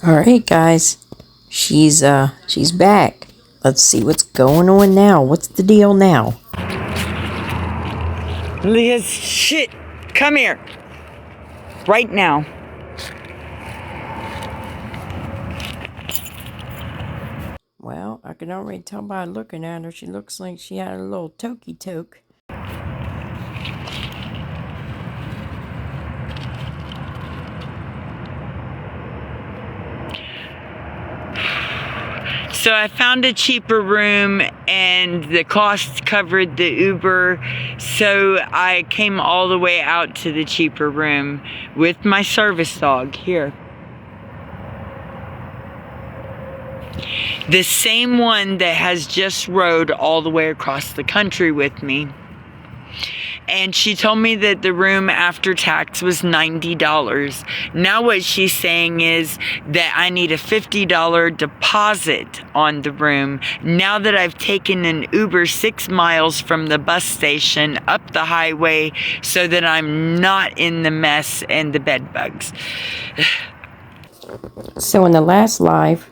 All right, guys. She's back. Let's see what's going on now. What's the deal now? Liz, shit. Come here. Right now. Well, I can already tell by looking at her. She looks like she had a little tokey toke. So I found a cheaper room and the cost covered the Uber. So I came all the way out to the cheaper room with my service dog here. The same one that has just rode all the way across the country with me. And she told me that the room after tax was $90. Now what she's saying is that I need a $50 deposit on the room now that I've taken an Uber 6 miles from the bus station up the highway so that I'm not in the mess and the bed bugs. So in the last live,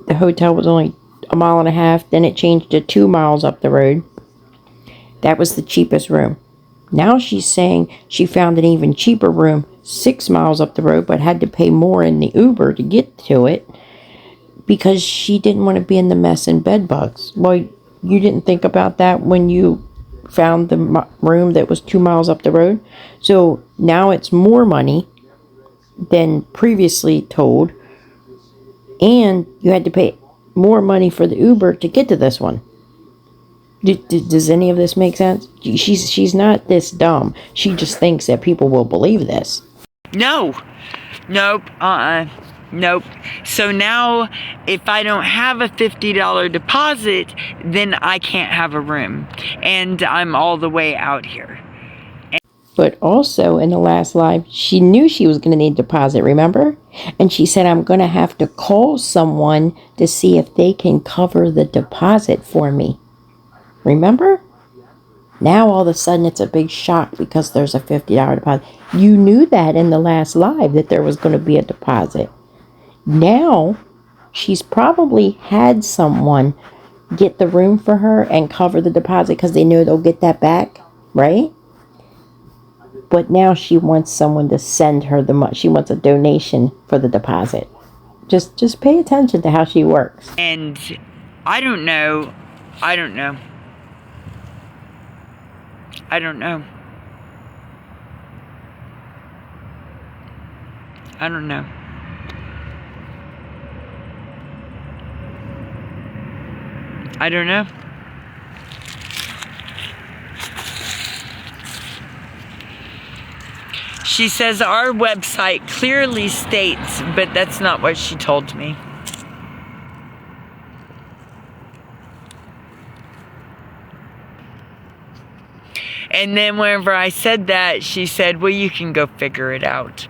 the hotel was only a mile and a half. Then it changed to 2 miles up the road. That was the cheapest room. Now she's saying she found an even cheaper room 6 miles up the road, but had to pay more in the Uber to get to it because she didn't want to be in the mess and bed bugs. Well, you didn't think about that when you found the room that was 2 miles up the road. So now it's more money than previously told, and you had to pay more money for the Uber to get to this one. Does any of this make sense? She's not this dumb. She just thinks that people will believe this. No. Nope. Nope. So now, if I don't have a $50 deposit, then I can't have a room. And I'm all the way out here. But also, in the last live, she knew she was going to need a deposit, remember? And she said, I'm going to have to call someone to see if they can cover the deposit for me. Remember? Now all of a sudden it's a big shock because there's a $50 deposit. You knew that in the last live that there was going to be a deposit. Now she's probably had someone get the room for her and cover the deposit because they know they'll get that back, right? But now she wants someone to send her the money. She wants a donation for the deposit. Just pay attention to how she works. And I don't know. I don't know. I don't know. I don't know. I don't know. She says our website clearly states, but that's not what she told me. And then whenever I said that, she said, well, you can go figure it out.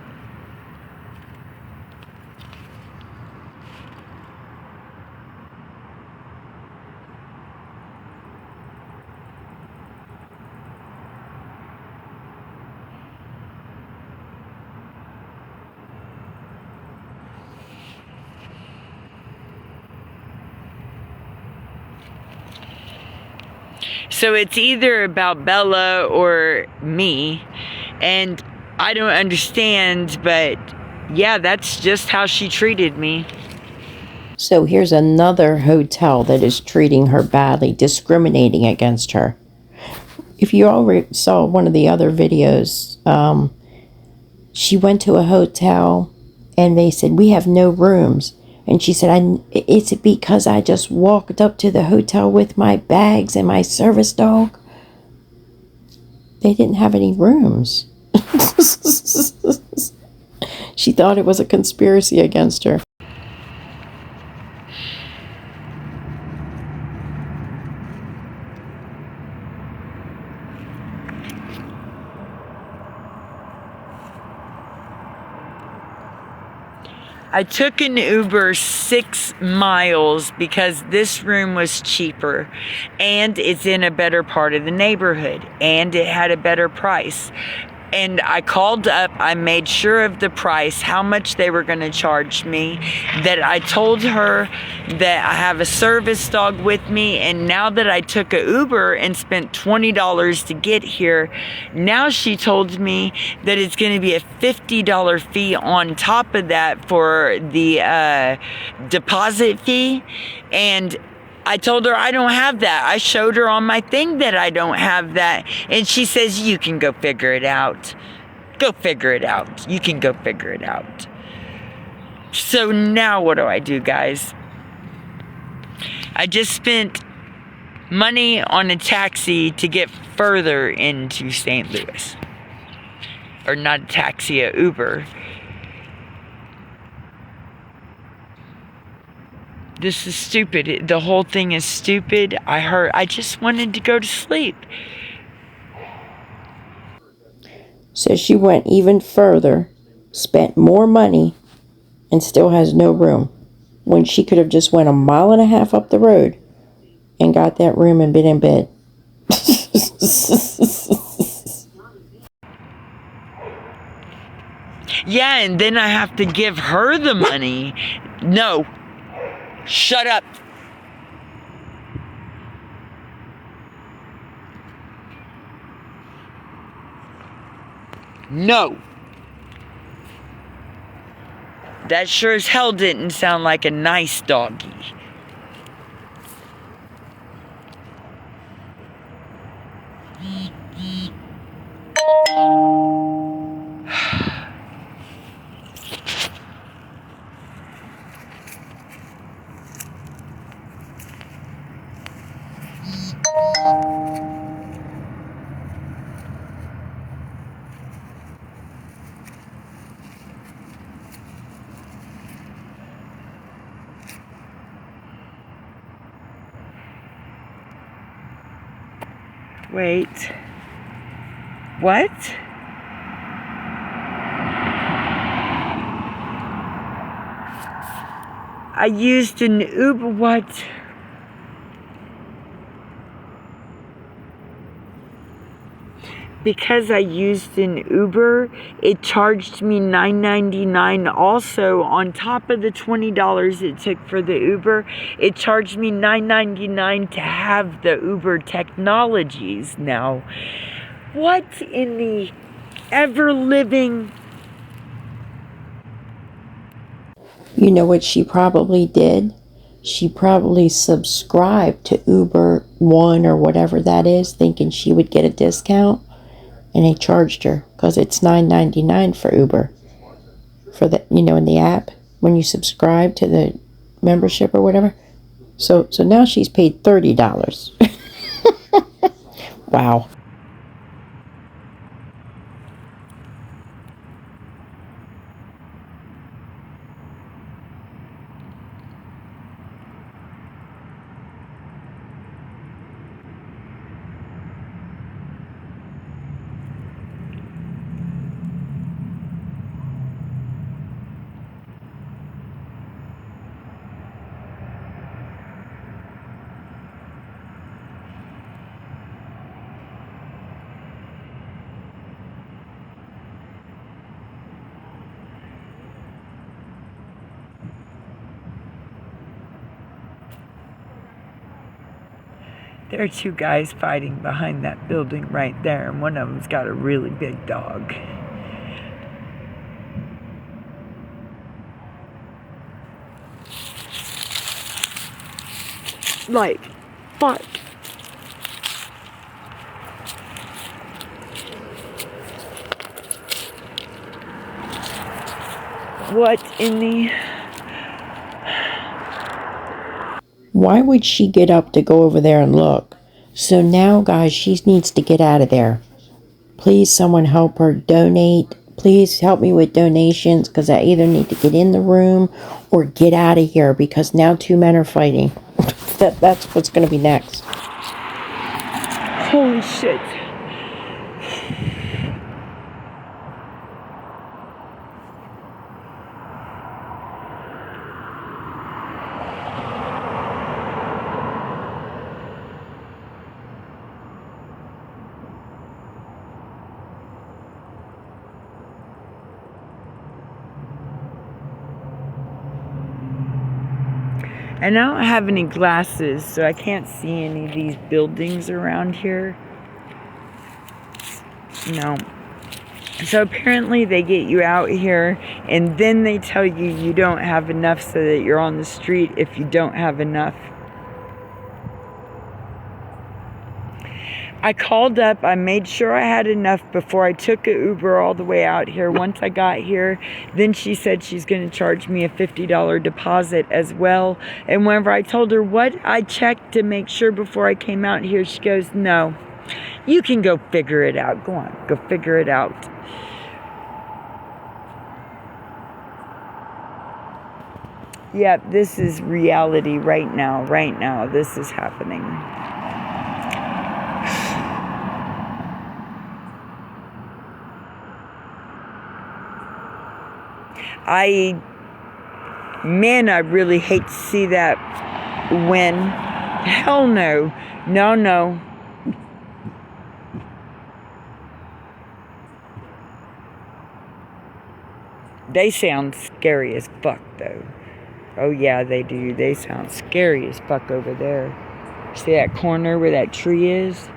So it's either about Bella or me, and I don't understand, but yeah, that's just how she treated me. So here's another hotel that is treating her badly, discriminating against her. If you already saw one of the other videos, she went to a hotel and they said, we have no rooms. And she said, it's because I just walked up to the hotel with my bags and my service dog. They didn't have any rooms. She thought it was a conspiracy against her. I took an Uber 6 miles because this room was cheaper and it's in a better part of the neighborhood and it had a better price. And I called up, I made sure of the price, how much they were going to charge me, that I told her that I have a service dog with me, and now that I took a Uber and spent $20 to get here, now she told me that it's going to be a $50 fee on top of that for the deposit fee. And I told her I don't have that. I showed her on my thing that I don't have that. And she says, you can go figure it out. Go figure it out. You can go figure it out. So now what do I do, guys? I just spent money on a taxi to get further into St. Louis. Or not a taxi, a Uber. This is stupid. The whole thing is stupid. I just wanted to go to sleep. So she went even further, spent more money, and still has no room. When she could have just went a mile and a half up the road and got that room and been in bed. Yeah, and then I have to give her the money. No. Shut up. No. That sure as hell didn't sound like a nice doggy. Wait. What? I used an Uber. What? Because I used an Uber, it charged me $9.99 also on top of the $20 it took for the Uber. It charged me $9.99 to have the Uber technologies now. What in the ever-living... You know what she probably did? She probably subscribed to Uber One or whatever that is, thinking she would get a discount. And they charged her because it's $9.99 for Uber. For the, in the app when you subscribe to the membership or whatever. So now she's paid $30. Wow. There are two guys fighting behind that building right there, and one of them's got a really big dog. Like, fuck. What in the... Why would she get up to go over there and look? So now, guys, she needs to get out of there. Please, someone help her donate. Please help me with donations because I either need to get in the room or get out of here because now two men are fighting. That's what's going to be next. Holy shit. And I don't have any glasses, so I can't see any of these buildings around here. No. So apparently they get you out here and then they tell you you don't have enough, so that you're on the street if you don't have enough. I called up, I made sure I had enough before I took an Uber all the way out here. Once I got here, then she said she's going to charge me a $50 deposit as well. And whenever I told her what, I checked to make sure before I came out here, she goes, no, you can go figure it out. Go on, go figure it out. Yep, this is reality right now. Right now, this is happening. I really hate to see that when, hell no, no. They sound scary as fuck though. Oh yeah, they do. They sound scary as fuck over there. See that corner where that tree is?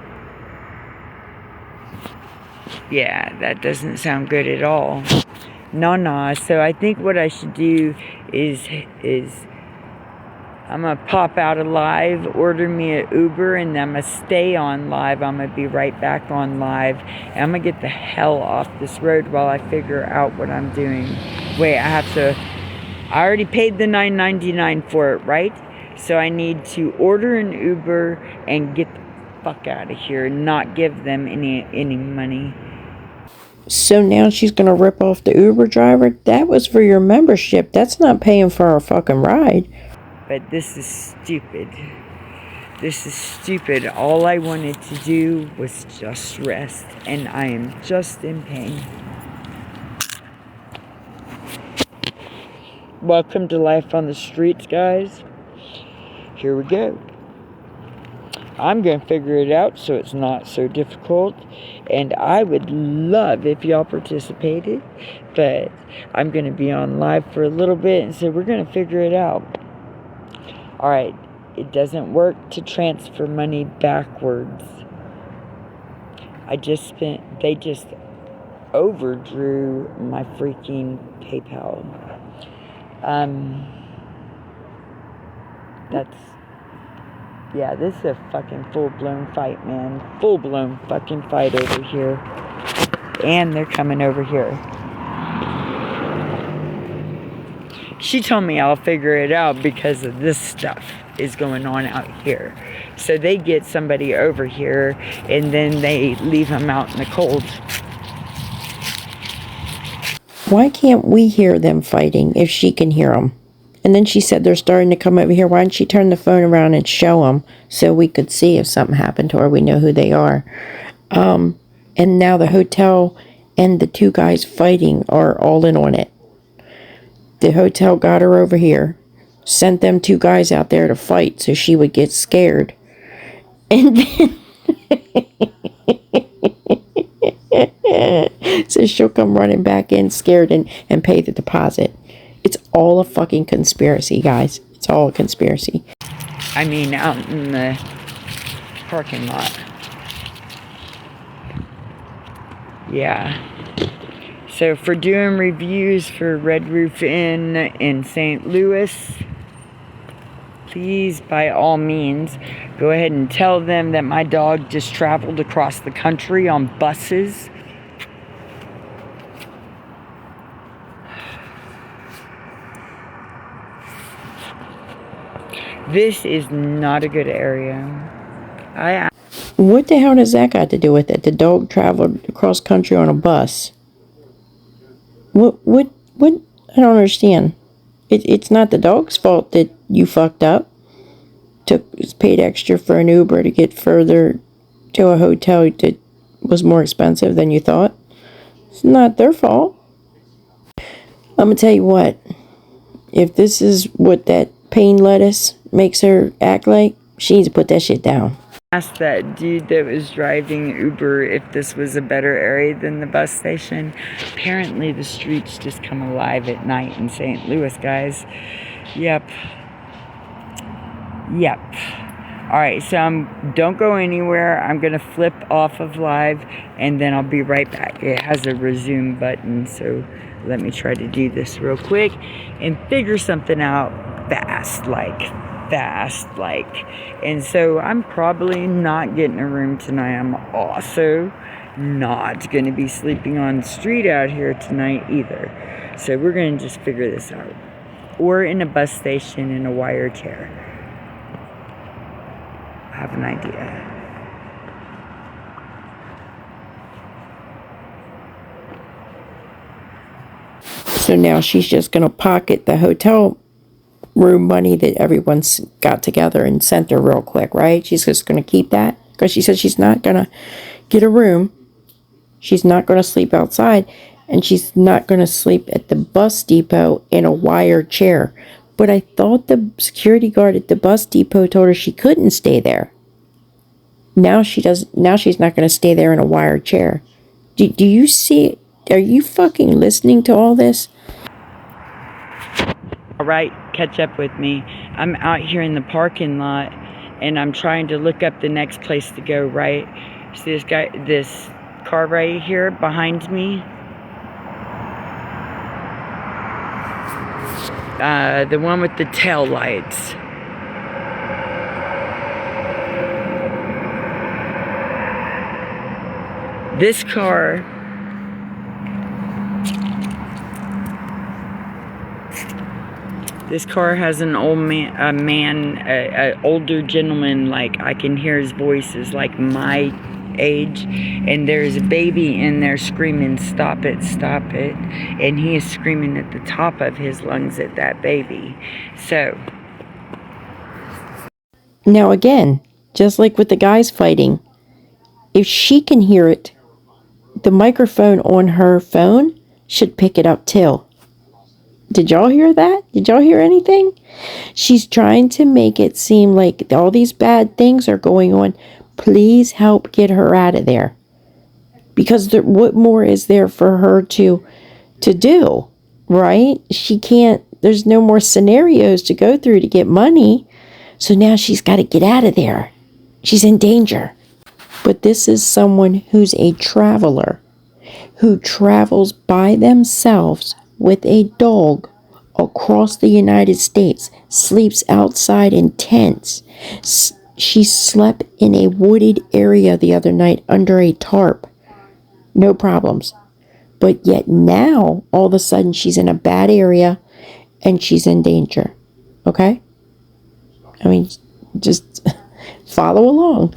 Yeah, that doesn't sound good at all. No. So I think what I should do is I'm gonna pop out of live, order me an Uber, and I'm gonna stay on live. I'm gonna be right back on live, and I'm gonna get the hell off this road while I figure out what I'm doing. Wait, I already paid the $9.99 for it, right? So I need to order an Uber and get the fuck out of here and not give them any money. So now she's going to rip off the Uber driver? That was for your membership. That's not paying for our fucking ride. But this is stupid. This is stupid. All I wanted to do was just rest, and I am just in pain. Welcome to life on the streets, guys. Here we go. I'm going to figure it out so it's not so difficult. And I would love if y'all participated. But I'm going to be on live for a little bit, and so we're going to figure it out. Alright, it doesn't work to transfer money backwards. They just overdrew my freaking PayPal. This is a fucking full-blown fight, man. Full-blown fucking fight over here. And they're coming over here. She told me I'll figure it out because of this stuff is going on out here. So they get somebody over here and then they leave them out in the cold. Why can't we hear them fighting if she can hear them? And then she said they're starting to come over here. Why didn't she turn the phone around and show them so we could see if something happened to her? We know who they are. And now the hotel and the two guys fighting are all in on it. The hotel got her over here, sent them two guys out there to fight so she would get scared. And then so she'll come running back in scared and pay the deposit. It's all a fucking conspiracy, guys. It's all a conspiracy. I mean, out in the parking lot. Yeah. So for doing reviews for Red Roof Inn in St. Louis, please, by all means, go ahead and tell them that my dog just traveled across the country on buses. This is not a good area. What the hell does that got to do with it? The dog traveled across country on a bus. What? I don't understand. It's not the dog's fault that you fucked up. Paid extra for an Uber to get further to a hotel that was more expensive than you thought. It's not their fault. I'm gonna tell you what. If this is what that pain lettuce makes her act like, she needs to put that shit down. Asked that dude that was driving Uber if this was a better area than the bus station. Apparently the streets just come alive at night in St. Louis, guys. Yep. Yep. Alright, so don't go anywhere. I'm going to flip off of live and then I'll be right back. It has a resume button, so let me try to do this real quick and figure something out fast. And so I'm probably not getting a room tonight. I'm also not going to be sleeping on the street out here tonight either. So we're going to just figure this out. Or in a bus station in a wire chair. I have an idea. So now she's just going to pocket the hotel room money that everyone's got together and sent her real quick, right? She's just going to keep that because she said she's not going to get a room. She's not going to sleep outside, and she's not going to sleep at the bus depot in a wire chair. But I thought the security guard at the bus depot told her she couldn't stay there. Now she does. Now she's not going to stay there in a wire chair. Do you see? Are you fucking listening to all this? Alright, catch up with me. I'm out here in the parking lot and I'm trying to look up the next place to go, right? See this car right here behind me? The one with the tail lights. This car has an old man, an older gentleman, like I can hear his voice is like my age, and there's a baby in there screaming, "Stop it, stop it," and he is screaming at the top of his lungs at that baby. So Now again, just like with the guys fighting, if she can hear it, the microphone on her phone should pick it up too. Did y'all hear that? Did y'all hear anything? She's trying to make it seem like all these bad things are going on. Please help get her out of there. Because what more is there for her to do, right? She can't, there's no more scenarios to go through to get money. So now she's got to get out of there. She's in danger. But this is someone who's a traveler, who travels by themselves with a dog across the United States, sleeps outside in tents. She slept in a wooded area the other night under a tarp. No problems. But yet now, all of a sudden, she's in a bad area and she's in danger. Okay? I mean, just follow along.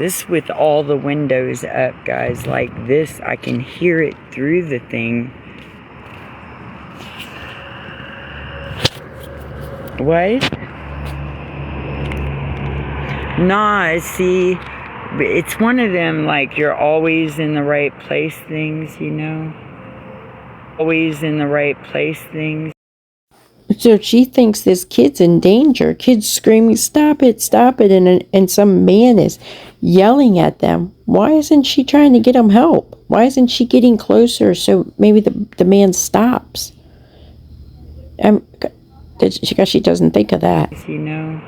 this with all the windows up, guys, like this, I can hear it through the thing. What? Nah, see, it's one of them, like, you're always in the right place things, you know? Always in the right place things. So she thinks this kid's in danger. Kid's screaming, "Stop it, stop it," and some man is yelling at them. Why isn't she trying to get him help? Why isn't she getting closer so maybe the man stops? Because she doesn't think of that. You know?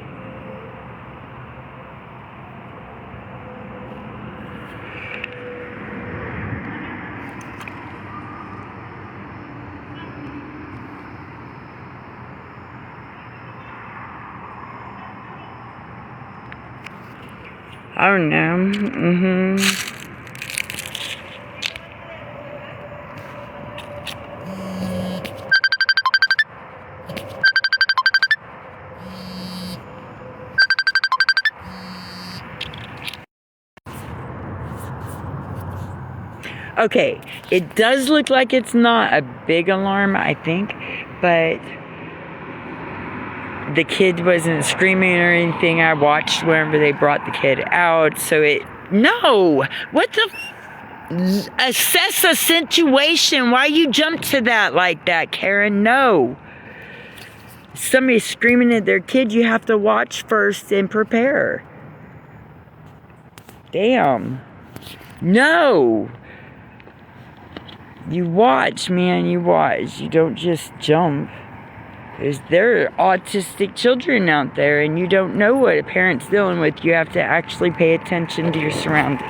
I don't know. Okay, it does look like it's not a big alarm, I think, but the kid wasn't screaming or anything. I watched whenever they brought the kid out, so no! What the assess a situation. Why you jump to that like that, Karen? No. Somebody's screaming at their kid, you have to watch first and prepare. Damn. No. You watch, man, you watch. You don't just jump. There are autistic children out there, and you don't know what a parent's dealing with. You have to actually pay attention to your surroundings.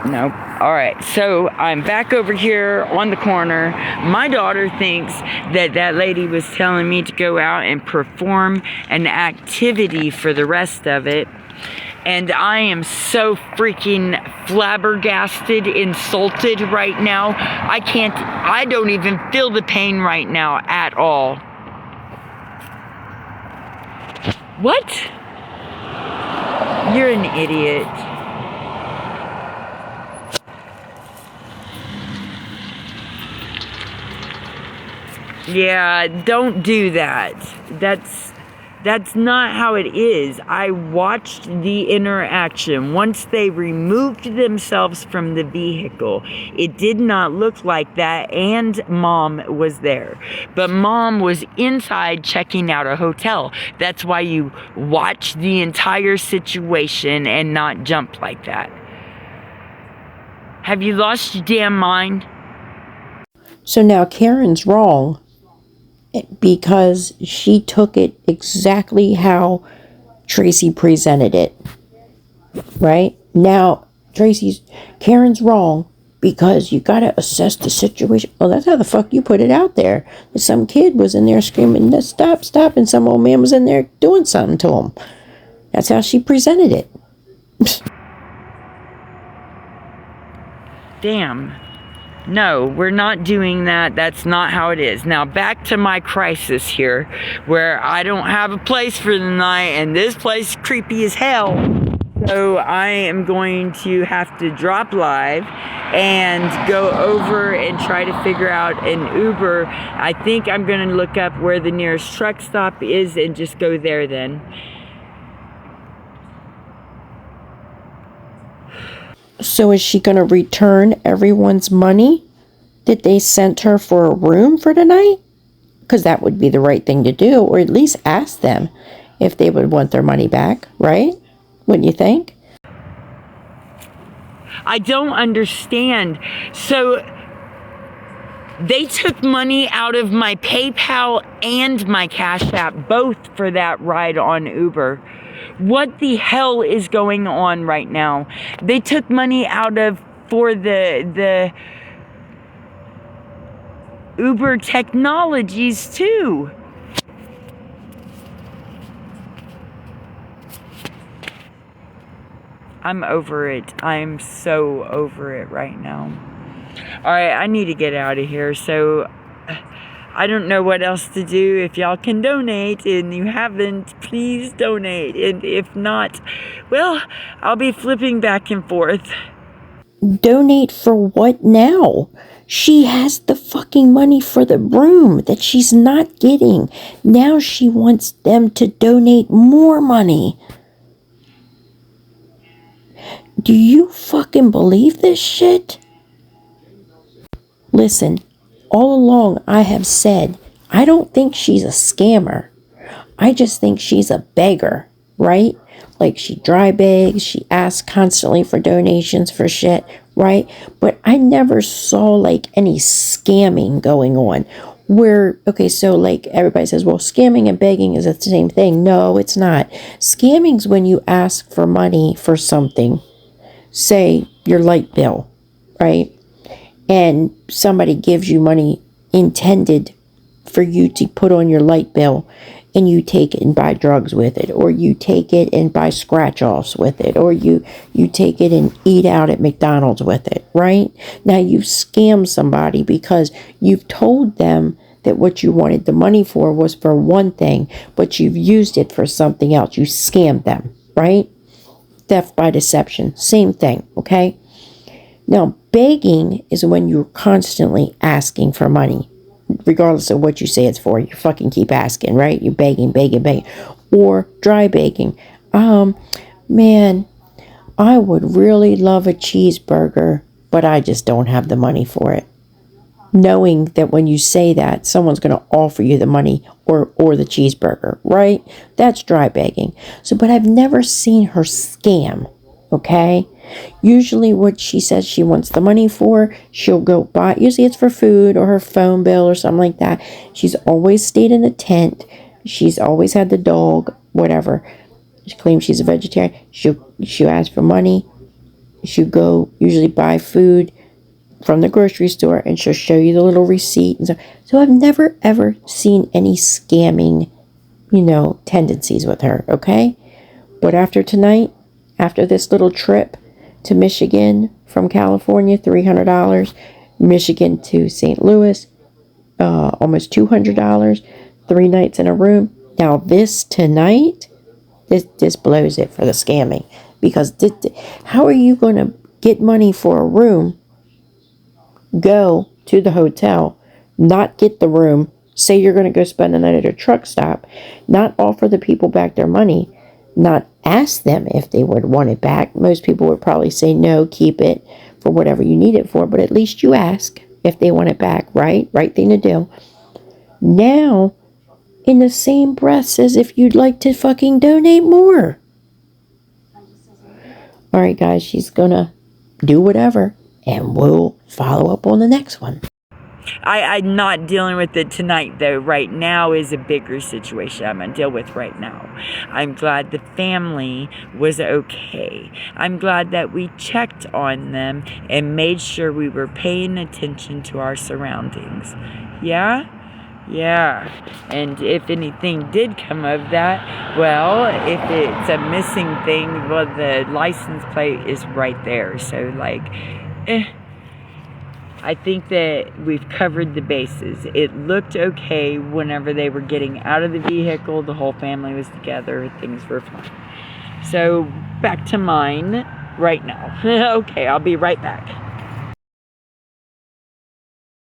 Nope. Alright, so I'm back over here on the corner. My daughter thinks that lady was telling me to go out and perform an activity for the rest of it. And I am so freaking flabbergasted, insulted right now. I don't even feel the pain right now at all. What? You're an idiot. Yeah, don't do that. That's not how it is. I watched the interaction. Once they removed themselves from the vehicle, it did not look like that, and Mom was there. But Mom was inside checking out a hotel. That's why you watch the entire situation and not jump like that. Have you lost your damn mind? So now Karen's wrong because she took it exactly how Tracy presented it. Right? Now, Karen's wrong because you got to assess the situation. Well, that's how the fuck you put it out there. Some kid was in there screaming, stop, stop, and some old man was in there doing something to him. That's how she presented it. Damn. No, we're not doing that. That's not how it is. Now, back to my crisis here, where I don't have a place for the night, and this place is creepy as hell. So I am going to have to drop live and go over and try to figure out an Uber. I think I'm going to look up where the nearest truck stop is and just go there then. So is she going to return everyone's money that they sent her for a room for tonight? Because that would be the right thing to do, or at least ask them if they would want their money back, right? Wouldn't you think? I don't understand. So they took money out of my PayPal and my Cash App, both for that ride on Uber. What the hell is going on right now? They took money out of for the Uber Technologies too. I'm over it. I'm so over it right now. Alright, I need to get out of here. So I don't know what else to do. If y'all can donate and you haven't, please donate. And if not, well, I'll be flipping back and forth. Donate for what now? She has the fucking money for the room that she's not getting. Now she wants them to donate more money. Do you fucking believe this shit? Listen, all along I have said, I don't think she's a scammer. I just think she's a beggar, right? Like she dry begs, she asks constantly for donations for shit, right? But I never saw like any scamming going on. Where, okay, so like everybody says, well, scamming and begging is the same thing. No, it's not. Scamming's when you ask for money for something. Say your light bill, right? And somebody gives you money intended for you to put on your light bill, and you take it and buy drugs with it, or you take it and buy scratch-offs with it, or you take it and eat out at McDonald's with it, right? Now you scam somebody because you've told them that what you wanted the money for was for one thing, but you've used it for something else. You scammed them, right? Theft by deception, same thing, okay? Now, begging is when you're constantly asking for money, regardless of what you say it's for. You fucking keep asking, right? You're begging. Or dry begging. Man, I would really love a cheeseburger, but I just don't have the money for it. Knowing that when you say that, someone's going to offer you the money or the cheeseburger, right? That's dry begging. So, but I've never seen her scam, Okay? Usually what she says she wants the money for, she'll go buy. Usually it's for food or her phone bill or something like that. She's always stayed in a tent. She's always had the dog, whatever. She claims she's a vegetarian. She'll ask for money. She'll go usually buy food from the grocery store, and she'll show you the little receipt and so I've never ever seen any scamming, tendencies with her, okay? But after tonight, after this little trip to Michigan from California, $300, Michigan to St. Louis, almost $200, 3 nights in a room. Now this tonight, this blows it for the scamming, because how are you going to get money for a room, go to the hotel, not get the room, say you're going to go spend the night at a truck stop, not offer the people back their money, not ask them if they would want it back? Most people would probably say no, keep it for whatever you need it for, but at least you ask if they want it back, right? Right thing to do. Now, in the same breath, says if you'd like to fucking donate more. All right, guys, she's gonna do whatever, and we'll follow up on the next one. I'm not dealing with it tonight, though. Right now is a bigger situation I'm going to deal with right now. I'm glad the family was okay. I'm glad that we checked on them and made sure we were paying attention to our surroundings. Yeah? Yeah. And if anything did come of that, well, if it's a missing thing, well, the license plate is right there. So, I think that we've covered the bases. It looked okay whenever they were getting out of the vehicle. The whole family was together. Things were fine. So, back to mine right now. Okay, I'll be right back.